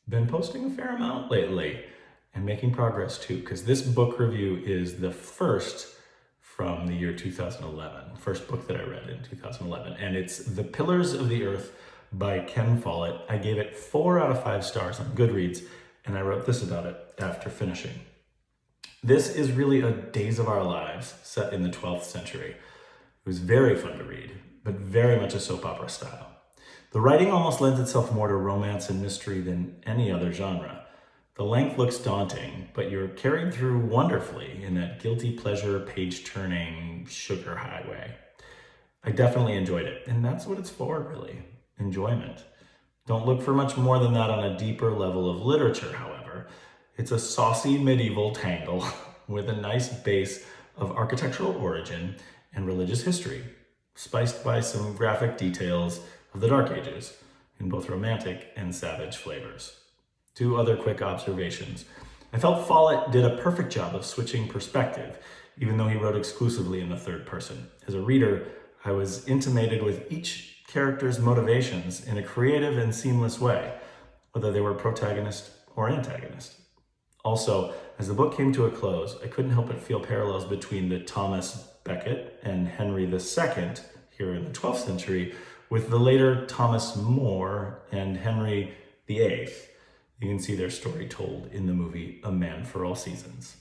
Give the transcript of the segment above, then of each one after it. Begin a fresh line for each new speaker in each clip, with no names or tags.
Been posting a fair amount lately and making progress too, because this book review is the first from the year 2011, first book that I read in 2011, and it's The Pillars of the Earth by Ken Follett. I gave it 4 out of 5 stars on Goodreads, and I wrote this about it after finishing. This is really a Days of Our Lives set in the 12th century. It was very fun to read, but very much a soap opera style. The writing almost lends itself more to romance and mystery than any other genre. The length looks daunting, but you're carried through wonderfully in that guilty pleasure, page-turning sugar highway. I definitely enjoyed it, and that's what it's for, really. Enjoyment. Don't look for much more than that on a deeper level of literature, however. It's a saucy medieval tangle with a nice base of architectural origin and religious history, spiced by some graphic details of the Dark Ages in both romantic and savage flavors. 2 other quick observations. I felt Follett did a perfect job of switching perspective, even though he wrote exclusively in the third person. As a reader, I was intimated with each character's motivations in a creative and seamless way, whether they were protagonist or antagonist. Also, as the book came to a close, I couldn't help but feel parallels between the Thomas Becket and Henry II here in the 12th century with the later Thomas More and Henry VIII. You can see their story told in the movie A Man for All Seasons.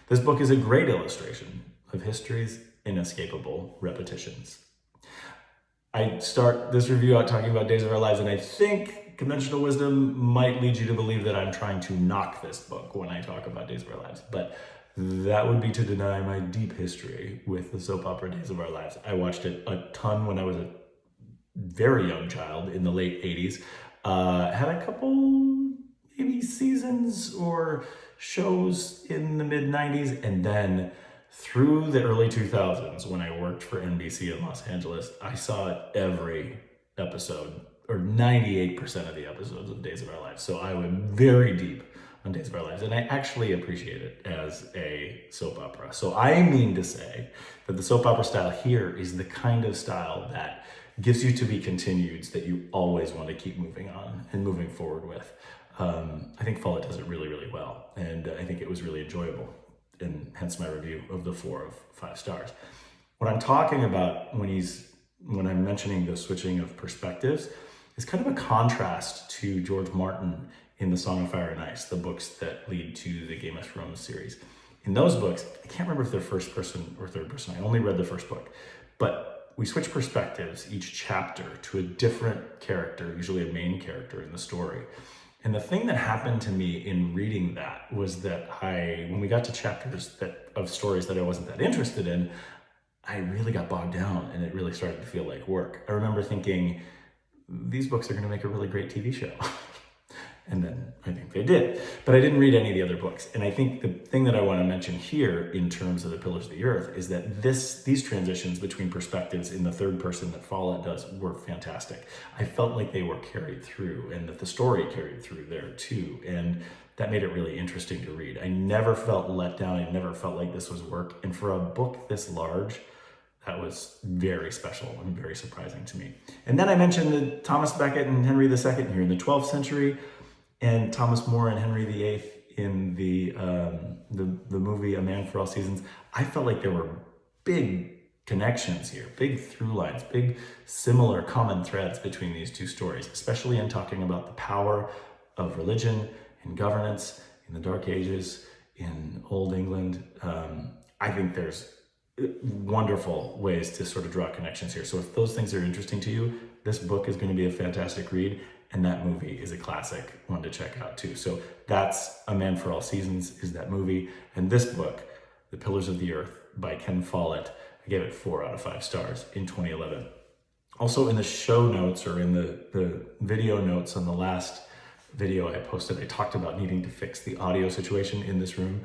This book is a great illustration of history's inescapable repetitions. I start this review out talking about Days of Our Lives, and I think conventional wisdom might lead you to believe that I'm trying to knock this book when I talk about Days of Our Lives, but that would be to deny my deep history with the soap opera Days of Our Lives. I watched it a ton when I was a very young child in the late 80s. Had a couple maybe seasons or shows in the mid 90s, and then through the early 2000s when I worked for NBC in Los Angeles, I saw every episode or 98% of the episodes of Days of Our Lives. So I went very deep on Days of Our Lives, and I actually appreciate it as a soap opera. So I mean to say that the soap opera style here is the kind of style that gives you to be continueds that you always want to keep moving on and moving forward with. I think Follett does it really, really well, and I think it was really enjoyable, and hence my review of the 4 of 5 stars. What I'm talking about when I'm mentioning the switching of perspectives is kind of a contrast to George Martin in The Song of Fire and Ice, the books that lead to the Game of Thrones series. In those books, I can't remember if they're first person or third person. I only read the first book, but we switch perspectives each chapter to a different character, usually a main character in the story. And the thing that happened to me in reading that was that when we got to chapters of stories that I wasn't that interested in, I really got bogged down and it really started to feel like work. I remember thinking, these books are going to make a really great TV show. And then I think they did. But I didn't read any of the other books. And I think the thing that I want to mention here in terms of the Pillars of the Earth is that these transitions between perspectives in the third person that Follett does were fantastic. I felt like they were carried through and that the story carried through there too. And that made it really interesting to read. I never felt let down. I never felt like this was work. And for a book this large, that was very special and very surprising to me. And then I mentioned the Thomas Becket and Henry II here in the 12th century, and Thomas More and Henry VIII in the movie A Man for All Seasons. I felt like there were big connections here, big through lines, big similar common threads between these 2 stories, especially in talking about the power of religion and governance in the Dark Ages in Old England. I think there's wonderful ways to sort of draw connections here. So if those things are interesting to you, this book is going to be a fantastic read. And that movie is a classic one to check out too. So that's A Man for All Seasons is that movie. And this book, The Pillars of the Earth by Ken Follett, I gave it 4 out of 5 stars in 2011. Also in the show notes or in the video notes on the last video I posted, I talked about needing to fix the audio situation in this room.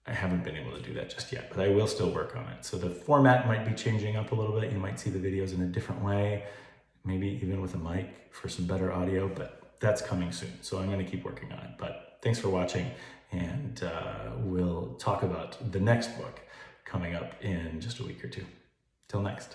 I haven't been able to do that just yet, but I will still work on it. So the format might be changing up a little bit. You might see the videos in a different way, maybe even with a mic for some better audio, but that's coming soon. So I'm going to keep working on it. But thanks for watching, and we'll talk about the next book coming up in just a week or 2. Till next.